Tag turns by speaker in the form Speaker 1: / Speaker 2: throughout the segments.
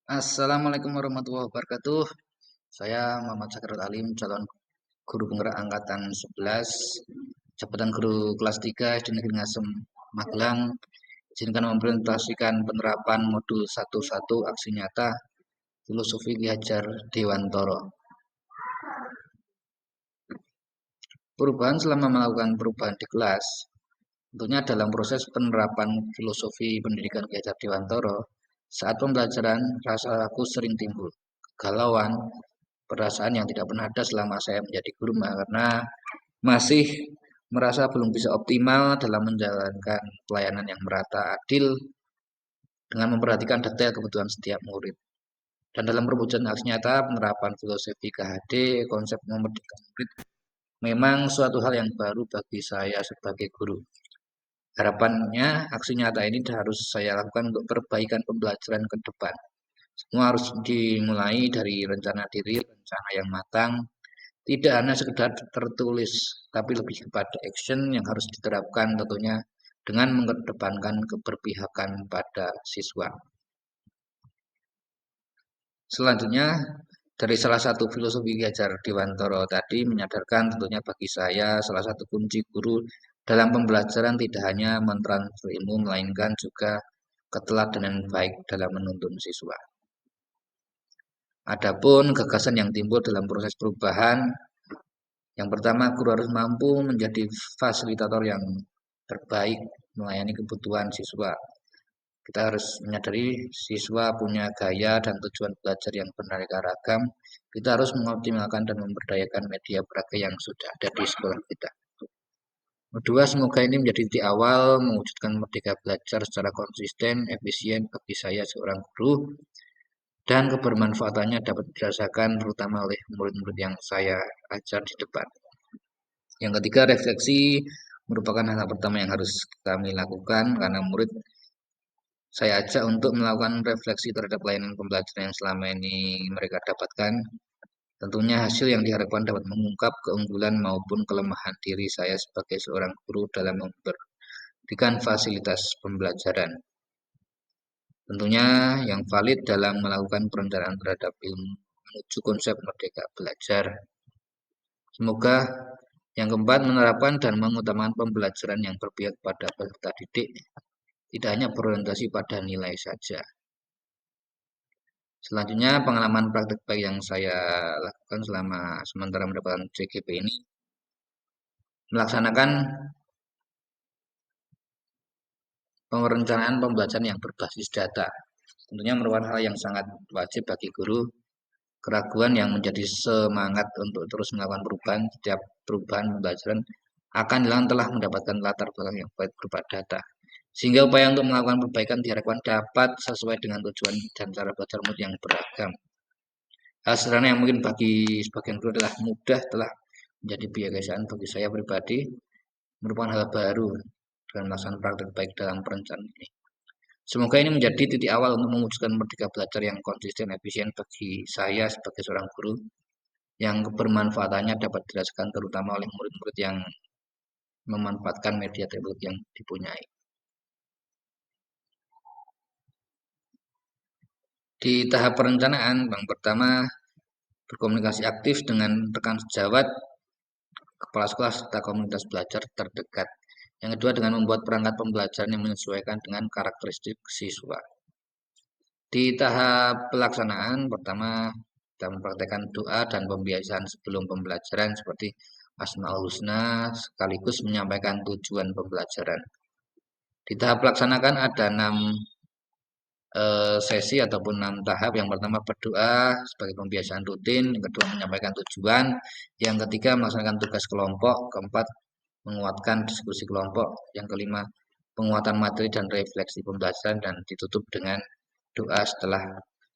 Speaker 1: Assalamualaikum warahmatullahi wabarakatuh. Saya Muhammad Sakrul Alim, calon guru penggerak angkatan 11, jabatan guru kelas 3 SD Negeri Ngasem, Magelang. Izinkan mempresentasikan penerapan modul 11 aksi nyata filosofi Ki Hajar Dewantara. Perubahan selama melakukan perubahan di kelas, tentunya dalam proses penerapan filosofi pendidikan Ki Hajar Dewantara, saat pembelajaran rasa aku sering timbul kegalauan, perasaan yang tidak pernah ada selama saya menjadi guru karena masih merasa belum bisa optimal dalam menjalankan pelayanan yang merata adil dengan memperhatikan detail kebutuhan setiap murid. Dan dalam perwujudan aksi nyata penerapan filosofi KHD, konsep memerdekakan murid memang suatu hal yang baru bagi saya sebagai guru. Harapannya aksi nyata ini harus saya lakukan untuk perbaikan pembelajaran ke depan. Semua harus dimulai dari rencana diri, rencana yang matang, tidak hanya sekedar tertulis, tapi lebih kepada action yang harus diterapkan tentunya dengan mengedepankan keberpihakan pada siswa. Selanjutnya, dari salah satu filosofi Ki Hajar Dewantara tadi menyadarkan tentunya bagi saya salah satu kunci guru dalam pembelajaran tidak hanya mentransfer ilmu, melainkan juga keteladanan baik dalam menuntun siswa. Adapun gagasan yang timbul dalam proses perubahan, yang pertama, guru harus mampu menjadi fasilitator yang terbaik melayani kebutuhan siswa. Kita harus menyadari siswa punya gaya dan tujuan belajar yang beraneka ragam. Kita harus mengoptimalkan dan memberdayakan media beraga yang sudah ada di sekolah kita. Kedua, semoga ini menjadi titik awal mewujudkan merdeka belajar secara konsisten, efisien bagi saya seorang guru, dan kebermanfaatannya dapat dirasakan terutama oleh murid-murid yang saya ajar di depan. Yang ketiga, refleksi merupakan hal pertama yang harus kami lakukan karena murid saya ajak untuk melakukan refleksi terhadap layanan pembelajaran yang selama ini mereka dapatkan. Tentunya hasil yang diharapkan dapat mengungkap keunggulan maupun kelemahan diri saya sebagai seorang guru dalam memberikan fasilitas pembelajaran. Tentunya yang valid dalam melakukan perencanaan terhadap ilmu menuju konsep merdeka belajar. Semoga yang keempat, menerapkan dan mengutamakan pembelajaran yang berpihak pada peserta didik, tidak hanya berorientasi pada nilai saja. Selanjutnya, pengalaman praktik baik yang saya lakukan selama sementara mendapatkan CGP ini, melaksanakan perencanaan pembelajaran yang berbasis data. Tentunya merupakan hal yang sangat wajib bagi guru. Keraguan yang menjadi semangat untuk terus melakukan perubahan, setiap perubahan pembelajaran akan hilang telah mendapatkan latar belakang yang baik berupa data. Sehingga upaya untuk melakukan perbaikan diharapkan dapat sesuai dengan tujuan dan cara belajar murid yang beragam. Hal sederhana yang mungkin bagi sebagian guru adalah mudah telah menjadi kebiasaan bagi saya pribadi, merupakan hal baru dengan melaksanakan praktik baik dalam perencanaan ini. Semoga ini menjadi titik awal untuk mewujudkan merdeka belajar yang konsisten efisien bagi saya sebagai seorang guru, yang kebermanfaatannya dapat dirasakan terutama oleh murid-murid yang memanfaatkan media teknologi yang dipunyai. Di tahap perencanaan, yang pertama berkomunikasi aktif dengan rekan sejawat, kepala sekolah, serta komunitas belajar terdekat. Yang kedua, dengan membuat perangkat pembelajaran yang menyesuaikan dengan karakteristik siswa. Di tahap pelaksanaan, pertama kita mempraktekkan doa dan pembiasaan sebelum pembelajaran seperti Asmaul Husna sekaligus menyampaikan tujuan pembelajaran. Di tahap pelaksanakan ada 6 sesi ataupun 6 tahap. Yang pertama berdoa sebagai pembiasaan rutin, yang kedua menyampaikan tujuan, yang ketiga melaksanakan tugas kelompok, keempat menguatkan diskusi kelompok, yang kelima penguatan materi dan refleksi pembelajaran, dan ditutup dengan doa setelah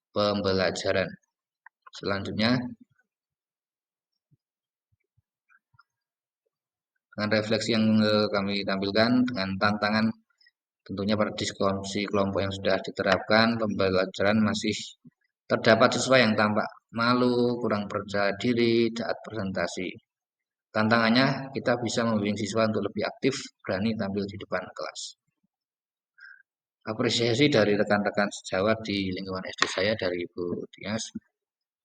Speaker 1: pembelajaran. Selanjutnya dengan refleksi yang kami tampilkan dengan tantangan tentunya pada diskusi kelompok yang sudah diterapkan, pembelajaran masih terdapat siswa yang tampak malu, kurang percaya diri saat presentasi. Tantangannya, kita bisa membimbing siswa untuk lebih aktif, berani tampil di depan kelas. Apresiasi dari rekan-rekan sejawat di lingkungan SD saya dari Ibu Dias.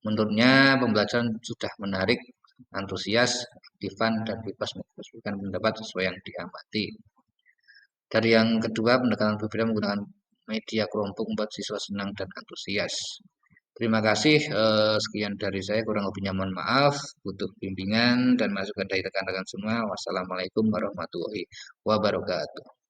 Speaker 1: Menurutnya pembelajaran sudah menarik, antusias, aktifan, dan bebas mengekspresikan pendapat sesuai yang diamati. Dari yang kedua, pendekatan berbeda menggunakan media kelompok membuat siswa senang dan antusias. Terima kasih. Sekian dari saya. Kurang lebihnya mohon maaf. Butuh bimbingan dan masukan dari rekan-rekan semua. Wassalamualaikum warahmatullahi wabarakatuh.